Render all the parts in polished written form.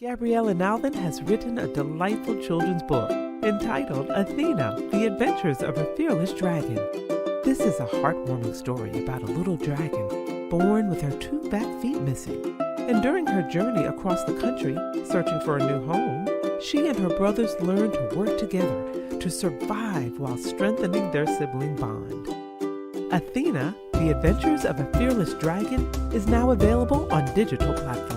Gabrielle Alvin has written a delightful children's book entitled Athena, The Adventures of a Fearless Dragon. This is a heartwarming story about a little dragon born with her two back feet missing. And during her journey across the country, searching for a new home, she and her brothers learn to work together to survive while strengthening their sibling bond. Athena, The Adventures of a Fearless Dragon is now available on digital platforms.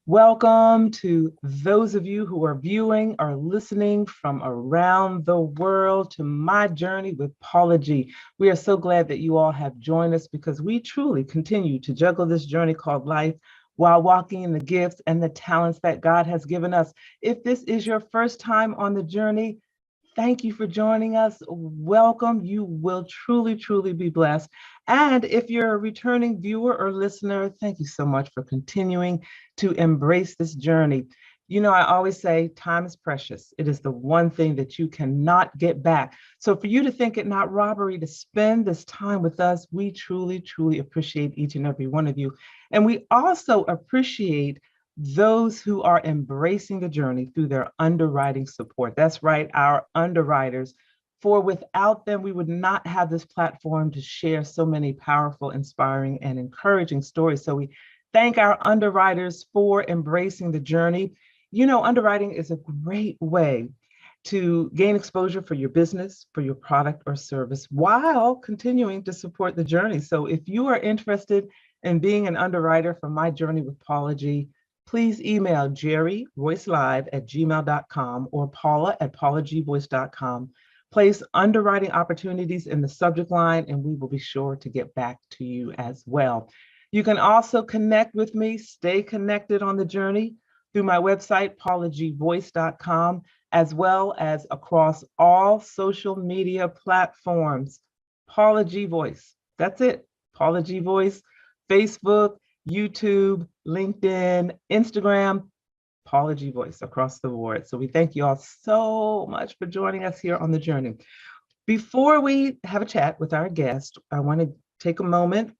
Welcome to those of you who are viewing or listening from around the world to my journey with Paula G. We are so glad that you all have joined us because we truly continue to juggle this journey called life while walking in the gifts and the talents that God has given us. If this is your first time on the journey, thank you for joining us. Welcome. You will truly, truly be blessed. And if you're a returning viewer or listener, thank you so much for continuing to embrace this journey. You know, I always say time is precious. It is the one thing that you cannot get back. So for you to think it not robbery to spend this time with us, we truly, truly appreciate each and every one of you. And we also appreciate those who are embracing the journey through their underwriting support. That's right, our underwriters. For without them, we would not have this platform to share so many powerful, inspiring, and encouraging stories. So we thank our underwriters for embracing the journey. You know, underwriting is a great way to gain exposure for your business, for your product or service, while continuing to support the journey. So if you are interested in being an underwriter for My Journey with Paula G, please email jerryroycelive@gmail.com or paula@paulagvoice.com. Place underwriting opportunities in the subject line, and we will be sure to get back to you as well. You can also connect with me, stay connected on the journey through my website, paulagvoice.com, as well as across all social media platforms. Paula G Voice. That's it. Paula G Voice, Facebook, YouTube, LinkedIn, Instagram, Paula G Voice across the board. So we thank you all so much for joining us here on the journey. Before we have a chat with our guest, I want to take a moment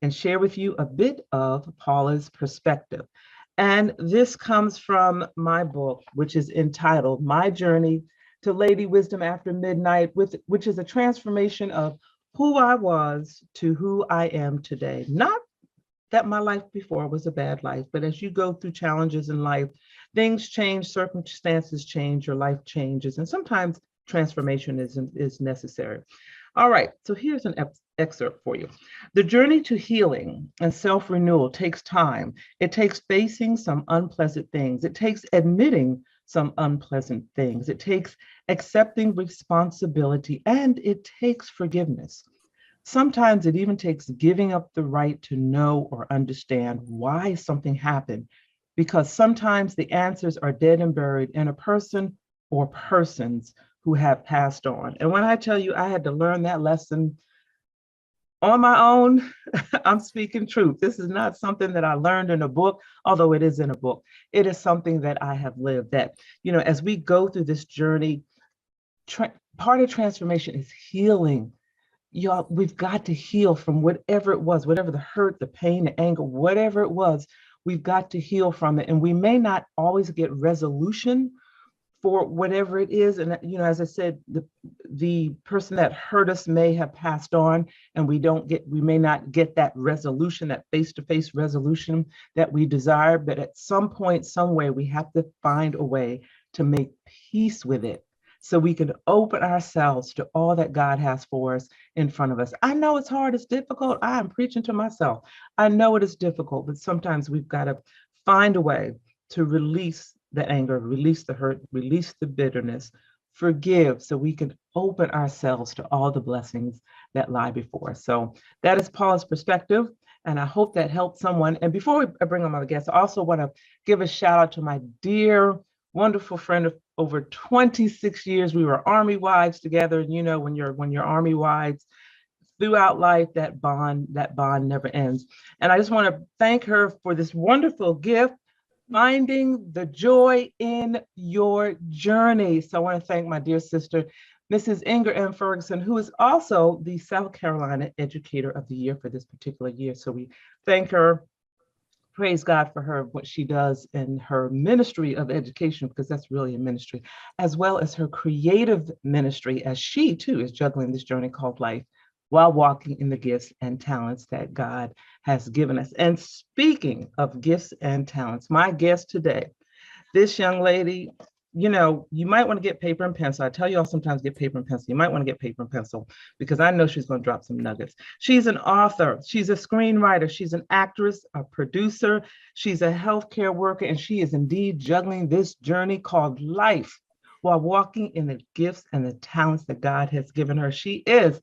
and share with you a bit of Paula's perspective. And this comes from my book, which is entitled My Journey to Lady Wisdom After Midnight, which is a transformation of who I was to who I am today. Not that my life before was a bad life, but as you go through challenges in life, things change, circumstances change, your life changes, and sometimes transformation is necessary. All right, so here's an excerpt for you. The journey to healing and self-renewal takes time. It takes facing some unpleasant things. It takes admitting some unpleasant things. It takes accepting responsibility, and it takes forgiveness. Sometimes it even takes giving up the right to know or understand why something happened, because sometimes the answers are dead and buried in a person or persons who have passed on. And when I tell you I had to learn that lesson on my own, I'm speaking truth. This is not something that I learned in a book, although it is in a book. It is something that I have lived, that, you know, as we go through this journey, part of transformation is healing. Y'all, we've got to heal from whatever it was, whatever the hurt, the pain, the anger, whatever it was, we've got to heal from it. And we may not always get resolution for whatever it is. And, you know, as I said, the person that hurt us may have passed on, and we may not get that resolution, that face-to-face resolution that we desire. But at some point, some way, we have to find a way to make peace with it, so we can open ourselves to all that God has for us in front of us. I know it's hard, it's difficult. I am preaching to myself. I know it is difficult, but sometimes we've got to find a way to release the anger, release the hurt, release the bitterness, forgive, so we can open ourselves to all the blessings that lie before us. So that is Paula's perspective, and I hope that helped someone. And before I bring on my guests, I also want to give a shout out to my dear, wonderful friend of over 26 years. We were Army wives together. And you know, when you're Army wives throughout life, that bond never ends. And I just want to thank her for this wonderful gift, finding the joy in your journey. So I want to thank my dear sister, Mrs. Inger M. Ferguson, who is also the South Carolina Educator of the Year for this particular year. So we thank her praise God for her, what she does in her ministry of education, because that's really a ministry, as well as her creative ministry, as she too is juggling this journey called life while walking in the gifts and talents that God has given us. And speaking of gifts and talents, my guest today, this young lady, you might want to get paper and pencil. I tell you all sometimes get paper and pencil. You might want to get paper and pencil because I know she's going to drop some nuggets. She's an author. She's a screenwriter. She's an actress, a producer. She's a healthcare worker, and she is indeed juggling this journey called life while walking in the gifts and the talents that God has given her. She is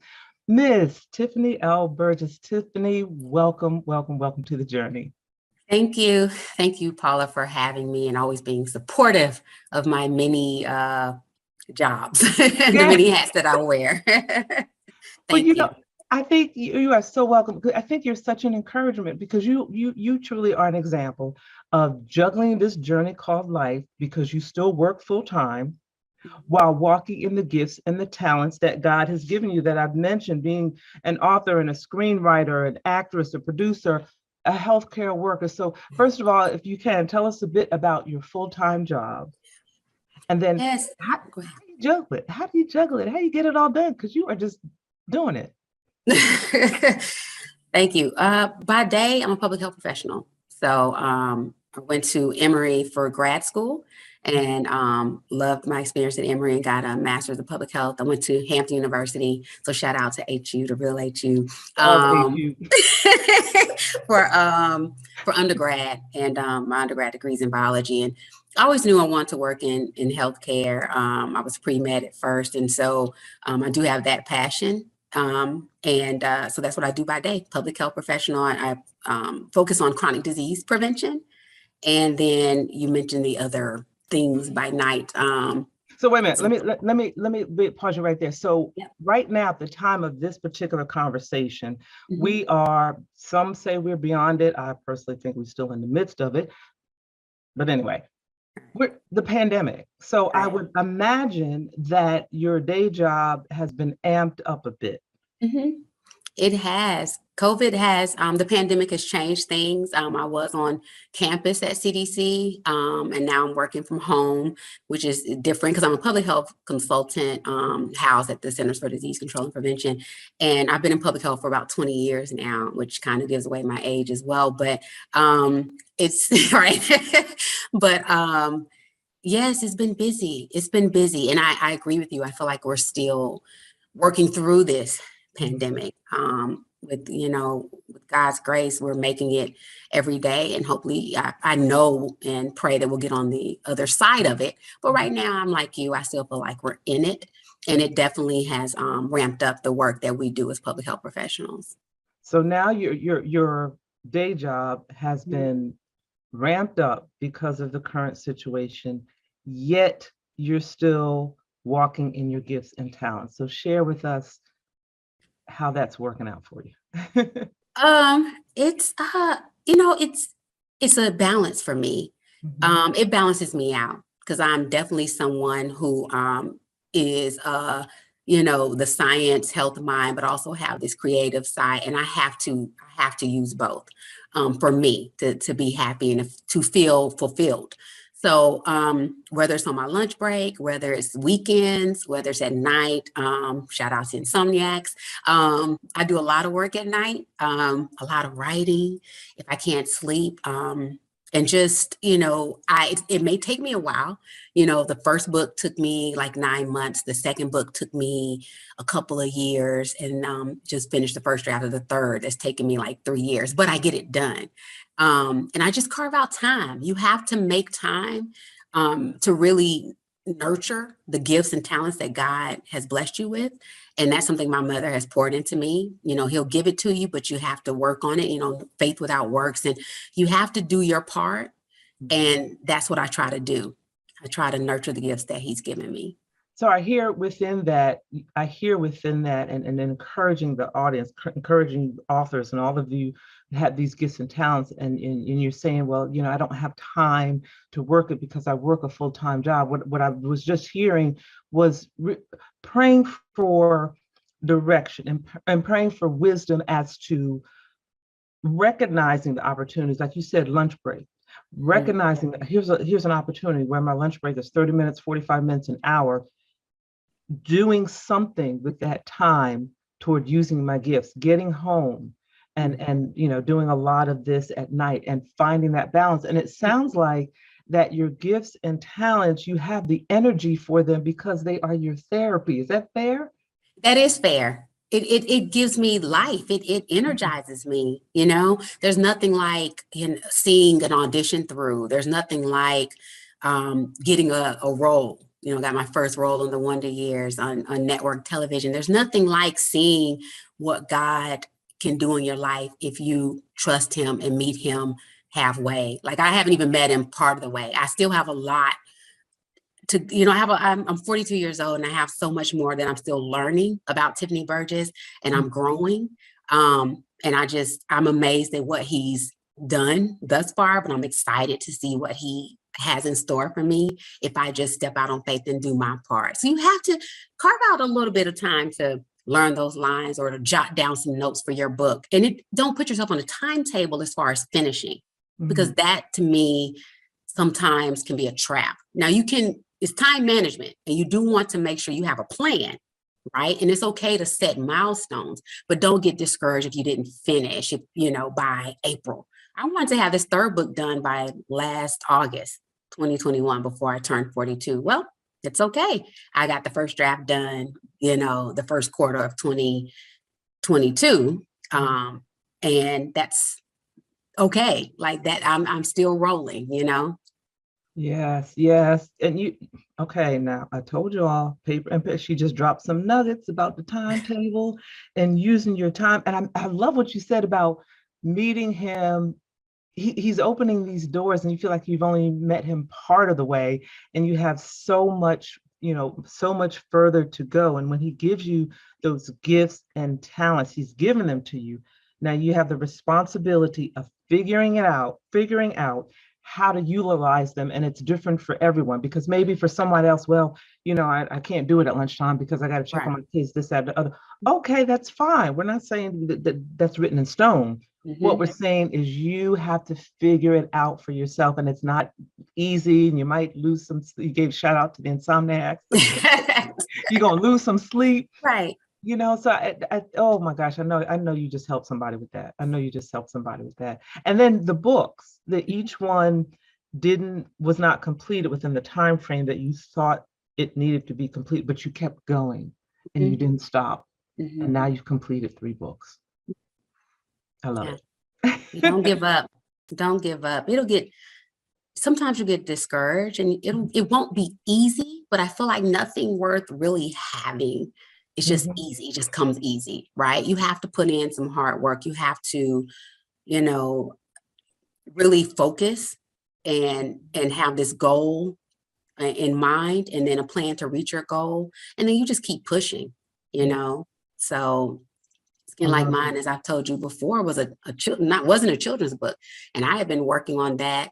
Ms. Tiffany Elle Burgess. Tiffany, welcome, welcome, welcome to the journey. Thank you. Thank you, Paula, for having me and always being supportive of my many jobs, the many hats that I wear. Thank you. I think you are so welcome. I think you're such an encouragement because you truly are an example of juggling this journey called life because you still work full time while walking in the gifts and the talents that God has given you that I've mentioned, being an author and a screenwriter, an actress, a producer, a healthcare worker. So first of all, if you can, tell us a bit about your full-time job. And then how do you juggle it? How do you juggle it? How do you get it all done? Because you are just doing it. Thank you. By day, I'm a public health professional. So I went to Emory for grad school and loved my experience at Emory and got a master's of public health. I went to Hampton University. So shout out to HU, the real HU. For undergrad and my undergrad degrees in biology. And I always knew I wanted to work in healthcare. I was pre-med at first. And so I do have that passion. So that's what I do by day, public health professional. I focus on chronic disease prevention. And then you mentioned the other things by night. So wait a minute, let me pause you right there. So right now, at the time of this particular conversation, we are, some say we're beyond it. I personally think we're still in the midst of it. But anyway, we're the pandemic. So I would imagine that your day job has been amped up a bit. It has. COVID has, the pandemic has changed things. I was on campus at CDC, and now I'm working from home, which is different because I'm a public health consultant housed at the Centers for Disease Control and Prevention. And I've been in public health for about 20 years now, which kind of gives away my age as well. But it's right. But yes, it's been busy. It's been busy. And I agree with you. I feel like we're still working through this pandemic. With God's grace, we're making it every day, and hopefully I know and pray that we'll get on the other side of it. But right now, I'm like you, I still feel like we're in it, and it definitely has ramped up the work that we do as public health professionals. So now your day job has been ramped up because of the current situation, yet you're still walking in your gifts and talents. So share with us how that's working out for you. It's it's a balance for me. It balances me out because I'm definitely someone who is the science health mind, but also have this creative side, and I have to use both for me to be happy and to feel fulfilled. So whether it's on my lunch break, whether it's weekends, whether it's at night, shout out to insomniacs. I do a lot of work at night, a lot of writing if I can't sleep. And just, it may take me a while. The first book took me like 9 months. The second book took me a couple of years, and just finished the first draft of the third. It's taken me like 3 years, but I get it done. And I just carve out time. You have to make time to really nurture the gifts and talents that God has blessed you with. And that's something my mother has poured into me. He'll give it to you, but you have to work on it, faith without works. And you have to do your part. And that's what I try to do. I try to nurture the gifts that he's given me. So I hear within that and encouraging the audience, encouraging authors, and all of you have these gifts and talents, and you're saying, well, I don't have time to work it because I work a full-time job. What I was just hearing was praying for direction and praying for wisdom as to recognizing the opportunities, like you said, lunch break, recognizing that here's an opportunity where my lunch break is 30 minutes, 45 minutes, an hour, doing something with that time toward using my gifts, getting home and doing a lot of this at night and finding that balance. And it sounds like that your gifts and talents, you have the energy for them because they are your therapy. Is that fair? That is fair. It gives me life. It energizes me. There's nothing like seeing an audition through. There's nothing like getting a role. Got my first role on the Wonder Years on network television. There's nothing like seeing what God can do in your life if you trust him and meet him halfway. Like, I haven't even met him part of the way. I still have a lot to, I'm 42 years old and I have so much more that I'm still learning about Tiffany Burgess, and I'm growing. And I'm amazed at what he's done thus far, but I'm excited to see what he has in store for me if I just step out on faith and do my part. So you have to carve out a little bit of time to learn those lines or to jot down some notes for your book. And don't put yourself on a timetable as far as finishing, because that to me sometimes can be a trap. Now it's time management, and you do want to make sure you have a plan, right? And it's okay to set milestones, but don't get discouraged if you didn't finish, by April. I wanted to have this third book done by last August, 2021, before I turned 42. Well, it's okay. I got the first draft done, the first quarter of 2022. And that's okay. Like that, I'm still rolling, Yes. And okay, now I told you all, paper and pen, she just dropped some nuggets about the timetable and using your time. And I love what you said about meeting him. He's opening these doors and you feel like you've only met him part of the way, and you have so much further to go. And when he gives you those gifts and talents, he's given them to you. Now you have the responsibility of figuring out how to utilize them. And it's different for everyone, because maybe for someone else, well, I can't do it at lunchtime because I got to check on my kids, this, that, the other. Okay, that's fine. We're not saying that's written in stone. What we're saying is you have to figure it out for yourself, and it's not easy, and you might lose some. You gave shout out to the insomniacs. You're gonna lose some sleep, right? So oh my gosh, I know you just helped somebody with that. And then the books, that each one was not completed within the time frame that you thought it needed to be complete, but you kept going and you didn't stop. And now you've completed 3 books. I love it. Don't give up. Don't give up. Sometimes you get discouraged, and it won't be easy, but I feel like nothing worth really having. It's just easy. It just comes easy, right? You have to put in some hard work. You have to, really focus and have this goal in mind, and then a plan to reach your goal. And then you just keep pushing, So Skin Like Mine, as I've told you before, wasn't a children's book. And I had been working on that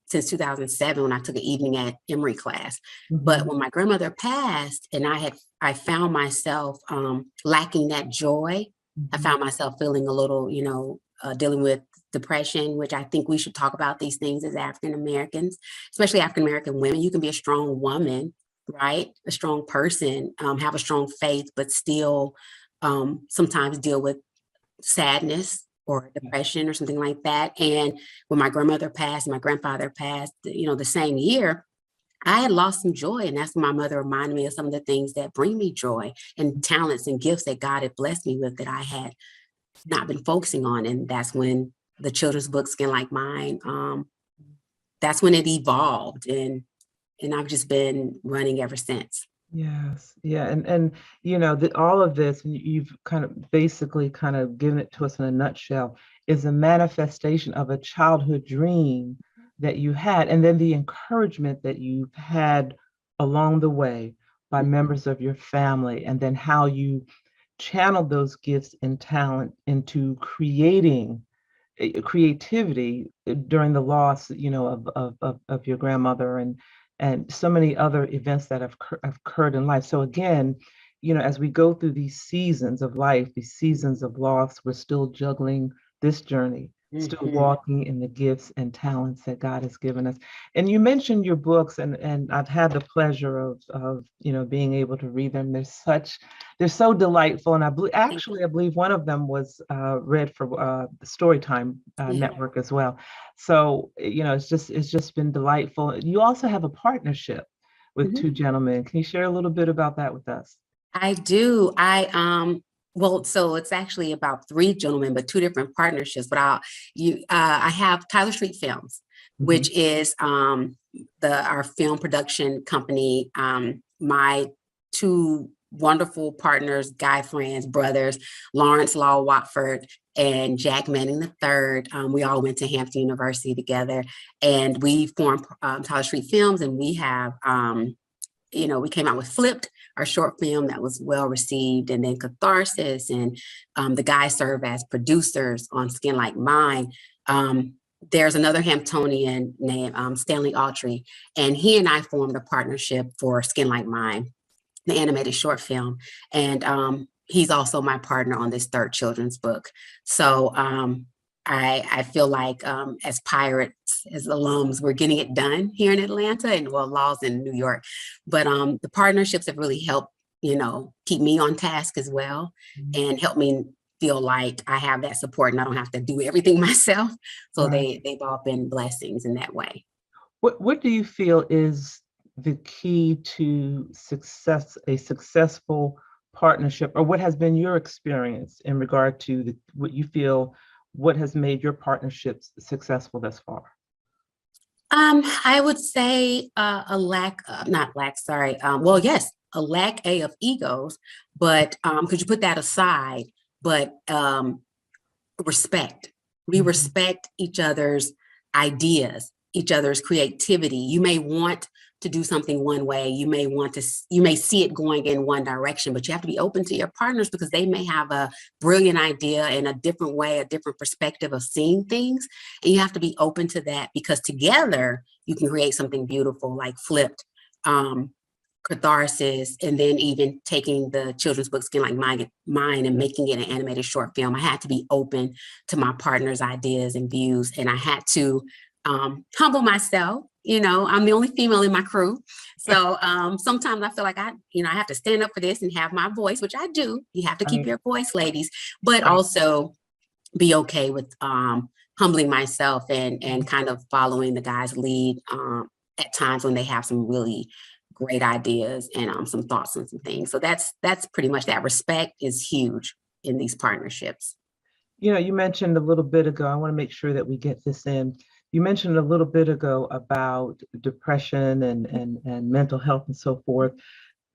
since 2007 when I took an evening at Emory class. But when my grandmother passed and I found myself lacking that joy, I found myself feeling a little, dealing with depression, which I think we should talk about these things as African Americans, especially African American women. You can be a strong woman, right? A strong person, have a strong faith, but still sometimes deal with sadness or depression or something like that. And when my grandmother passed, my grandfather passed, the same year, I had lost some joy. And that's when my mother reminded me of some of the things that bring me joy and talents and gifts that God had blessed me with that I had not been focusing on. And that's when the children's book, Skin Like Mine, that's when it evolved. And I've just been running ever since. Yes. Yeah. And all of this, you've kind of basically kind of given it to us in a nutshell, is a manifestation of a childhood dream that you had, and then the encouragement that you've had along the way by members of your family, and then how you channeled those gifts and talent into creating creativity during the loss, of your grandmother, and so many other events that have occurred in life. So again, as we go through these seasons of life, these seasons of loss, we're still juggling this journey, still Mhm. walking in the gifts and talents that God has given us. And you mentioned your books, and I've had the pleasure of being able to read them. They're so delightful, and Thank I believe one of them was read for the Storytime you. Yeah. network as well. So it's just been delightful. You also have a partnership with Mhm. two gentlemen. Can you share a little bit about that with us? I do. Well, so it's actually about three gentlemen, but two different partnerships. But I have Tyler Street Films, Mhm. which is our film production company. My two wonderful partners, guy friends, brothers, Lawrence Law Watford and Jack Manning III. We all went to Hampton University together, and we formed Tyler Street Films, and we have. We came out with Flipped, our short film that was well received, and then Catharsis, and the guys serve as producers on Skin Like Mine. There's another Hamptonian named Stanley Autry, and he and I formed a partnership for Skin Like Mine, the animated short film, and he's also my partner on this third children's book. So I feel like as pirates, as alums, we're getting it done here in Atlanta, and well, Law's in New York. But the partnerships have really helped, keep me on task as well, and help me feel like I have that support and I don't have to do everything myself. So Right. they've all been blessings in that way. What do you feel is the key to a successful partnership, or what has been your experience in regard to what has made your partnerships successful thus far? I would say a lack, not lack, sorry. Well, yes, a lack of egos, but could you put that aside? But respect. We Mhm. respect each other's ideas, each other's creativity. You may want to do something one way. You may see it going in one direction, but you have to be open to your partners because they may have a brilliant idea and a different way, a different perspective of seeing things. And you have to be open to that because together you can create something beautiful like Flipped. Catharsis, and then even taking the children's book Skin Like Mine and making it an animated short film. I had to be open to my partner's ideas and views, and I had to humble myself. I'm the only female in my crew, so sometimes I feel like I have to stand up for this and have my voice, which I do. You have to keep Right, your voice, ladies, but right. also be okay with humbling myself and kind of following the guys' lead at times when they have some really great ideas and some thoughts and some things. So that's pretty much that. Respect is huge in these partnerships. You mentioned a little bit ago, I want to make sure that we get this in. You mentioned a little bit ago about depression and mental health and so forth.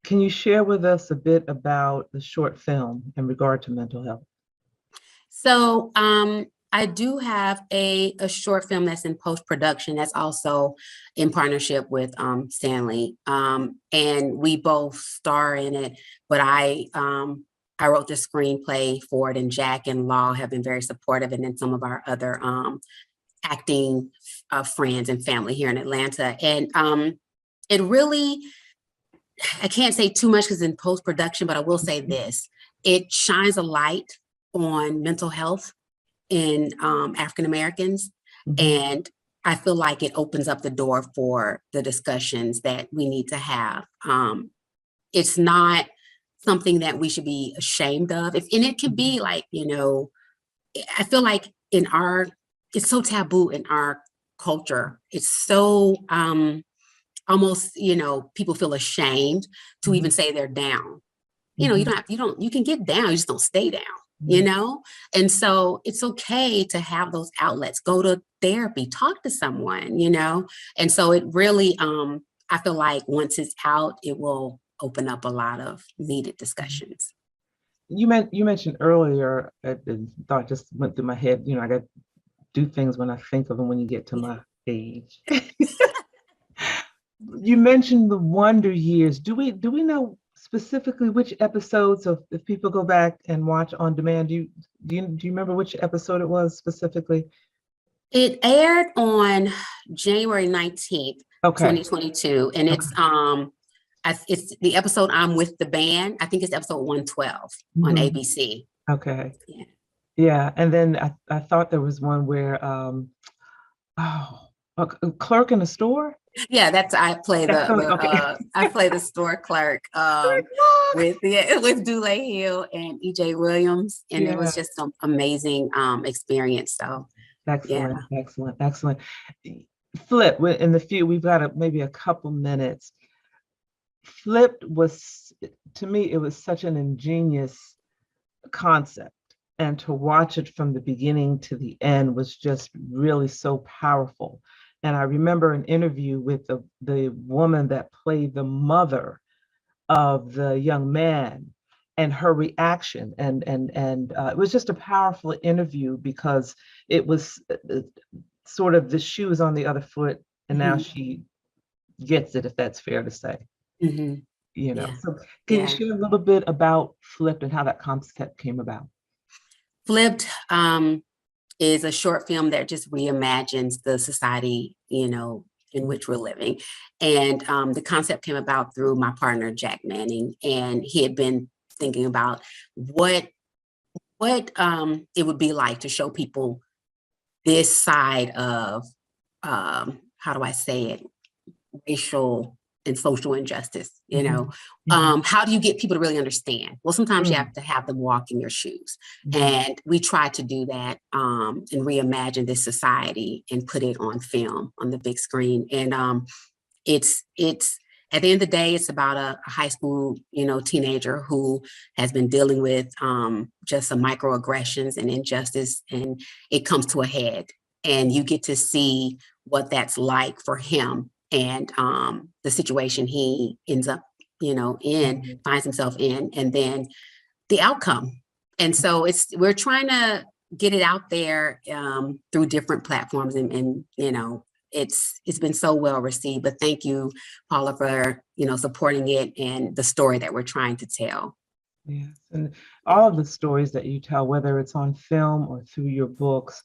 Can you share with us a bit about the short film in regard to mental health? So I do have a short film that's in post-production that's also in partnership with Stanley. And we both star in it, but I wrote the screenplay for it, and Jack and Law have been very supportive, and then some of our other acting friends and family here in Atlanta. And it really, I can't say too much because in post-production, but I will say this. It shines a light on mental health in African Americans. Mhm. And I feel like it opens up the door for the discussions that we need to have. It's not something that we should be ashamed of. And it could be like, I feel like it's so taboo in our culture. It's so almost, people feel ashamed to even Mhm. say they're down. Mhm. You can get down, you just don't stay down, you Right. know? And so it's okay to have those outlets, go to therapy, talk to someone, And so it really, I feel like once it's out, it will open up a lot of needed discussions. You mentioned earlier, thought just went through my head. I got to do things when I think of them when you get to Yeah. my age. You mentioned the Wonder Years. Do we know specifically which episodes of if people go back and watch on demand? Do you remember which episode it was specifically? It aired on January 19th, Okay. 2022, and Okay. it's the episode I'm with the band. I think it's episode 112 on Mhm. ABC. Okay. Yeah. Yeah. And then I thought there was one where, oh, a clerk in a store. Yeah, that's I play That's the okay. I play the store clerk with with Dule Hill and EJ Williams, and it was Yeah. just some amazing experience. So yeah. Excellent. Excellent. Excellent. Flip, in the few, we've got maybe a couple minutes. Flipped was, to me, it was such an ingenious concept. And to watch it from the beginning to the end was just really so powerful. And I remember an interview with the woman that played the mother of the young man and her reaction. And it was just a powerful interview because it was sort of the shoes on the other foot. And now Mhm. she gets it, if that's fair to say. Mhm. Yeah. So can you Yeah. share a little bit about Flipped and how that concept came about? Flipped is a short film that just reimagines the society, in which we're living. And the concept came about through my partner, Jack Manning, and he had been thinking about what it would be like to show people this side of, how do I say it, racial and social injustice. Mhm, mhm, How do you get people to really understand? Well, sometimes you mm, have to have them walk in your shoes, mhm, and we try to do that, and reimagine this society and put it on film on the big screen. And it's at the end of the day, it's about a high school, teenager who has been dealing with just some microaggressions and injustice, and it comes to a head, and you get to see what that's like for him, and the situation he ends up, mhm. finds himself in, and then the outcome. And so we're trying to get it out there through different platforms, and it's been so well received. But thank you, Paula, for supporting it and the story that we're trying to tell. Yes, and all of the stories that you tell, whether it's on film or through your books,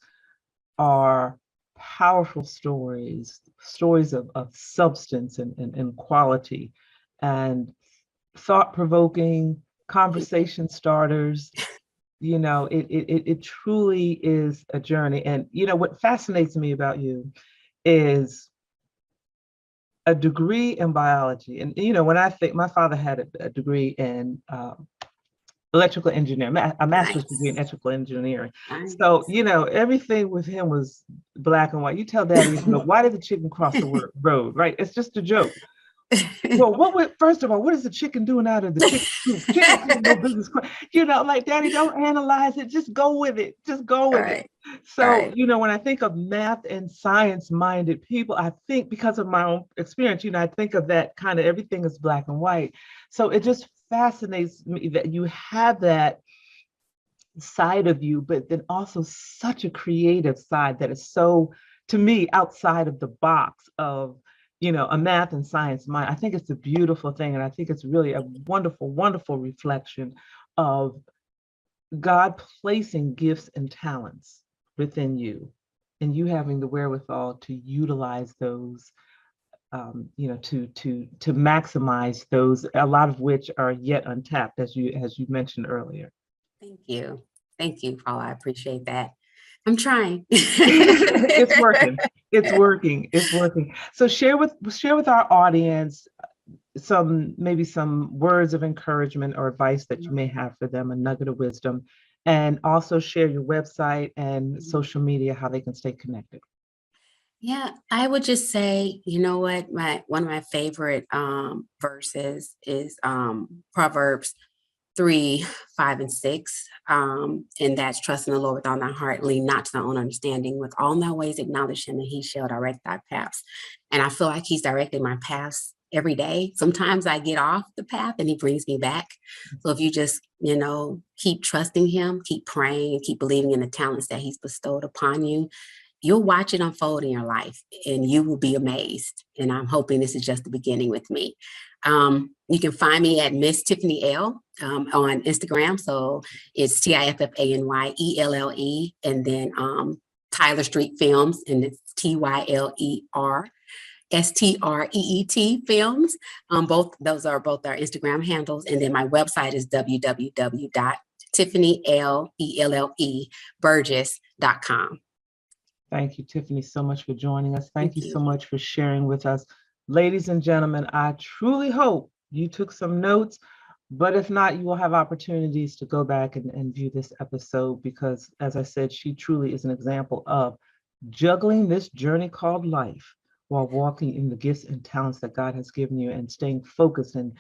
are powerful stories, stories of substance and quality, and thought-provoking conversation starters. It truly is a journey. And what fascinates me about you is a degree in biology. And when I think, my father had a degree in electrical engineering, a master's degree in Nice, electrical engineering. So nice. everything with him was black and white. You tell daddy, why did the chicken cross the road, right? It's just a joke. Well, first of all, what is the chicken doing out of the chicken coop? Chickens have no business. Like, daddy, don't analyze it. Just go with it. Just go All with it. right, all So, right. when I think of math and science minded people, I think, because of my own experience, I think of that kind of everything is black and white. So it just fascinates me that you have that side of you, but then also such a creative side that is so, to me, outside of the box of, a math and science mind. I think it's a beautiful thing. And I think it's really a wonderful, wonderful reflection of God placing gifts and talents within you and you having the wherewithal to utilize those, to maximize those, a lot of which are yet untapped, as you mentioned earlier. Thank you. Thank you, Paula. I appreciate that. I'm trying. It's working. It's working. It's working. So share with our audience maybe some words of encouragement or advice that you may have for them, a nugget of wisdom, and also share your website and social media, how they can stay connected. Yeah, I would just say, you know what, my one of my favorite verses is Proverbs 3, 5, and 6. And that's trust in the Lord with all thy heart, lean not to thy own understanding, with all thy ways acknowledge him, and he shall direct thy paths. And I feel like he's directing my paths every day. Sometimes I get off the path and he brings me back. So if you just, keep trusting him, keep praying, and keep believing in the talents that he's bestowed upon you, you'll watch it unfold in your life and you will be amazed. And I'm hoping this is just the beginning with me. You can find me at Miss Tiffany Elle on Instagram. So it's TIFFANYELLE, and then Tyler Street Films, and it's TYLERSTREET Films. Both those are both our Instagram handles. And then my website is www Tiffany, Elle, Burgess.com. Thank you, Tiffany, so much for joining us. Thank you so much for sharing with us. Ladies and gentlemen, I truly hope you took some notes, but if not, you will have opportunities to go back and view this episode because, as I said, she truly is an example of juggling this journey called life while walking in the gifts and talents that God has given you and staying focused and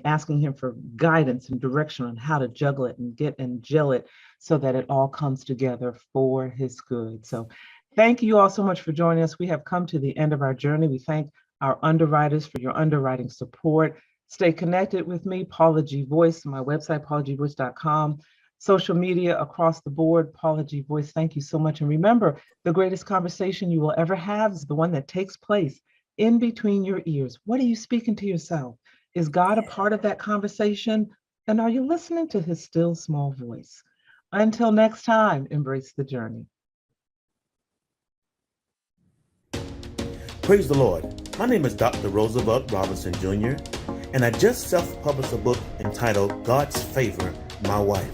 asking him for guidance and direction on how to juggle it and get and gel it so that it all comes together for his good. So thank you all so much for joining us. We have come to the end of our journey. We thank our underwriters for your underwriting support. Stay connected with me, Paula G Voice, my website, paulagvoice.com. Social media across the board, Paula G Voice. Thank you so much. And remember, the greatest conversation you will ever have is the one that takes place in between your ears. What are you speaking to yourself? Is God a part of that conversation? And are you listening to his still small voice? Until next time, embrace the journey. Praise the Lord. My name is Dr. Roosevelt Robinson Jr., and I just self-published a book entitled God's Favor, My Wife.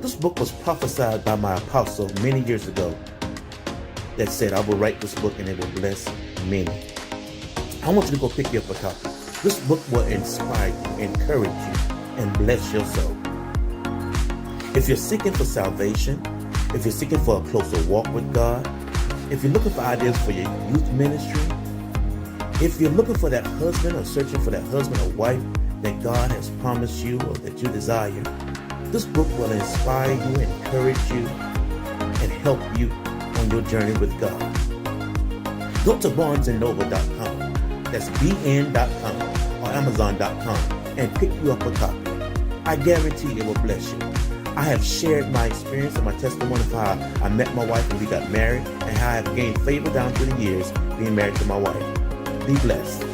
This book was prophesied by my apostle many years ago that said, I will write this book and it will bless many. I want you to go pick you up a copy. This book will inspire you, encourage you, and bless your soul. If you're seeking for salvation, if you're seeking for a closer walk with God, if you're looking for ideas for your youth ministry, if you're looking for that husband or searching for that husband or wife that God has promised you or that you desire, this book will inspire you, encourage you, and help you on your journey with God. Go to barnesandnoble.com, that's bn.com or amazon.com, and pick you up a copy. I guarantee it will bless you. I have shared my experience and my testimony of how I met my wife and we got married, and how I have gained favor down through the years being married to my wife. Be blessed.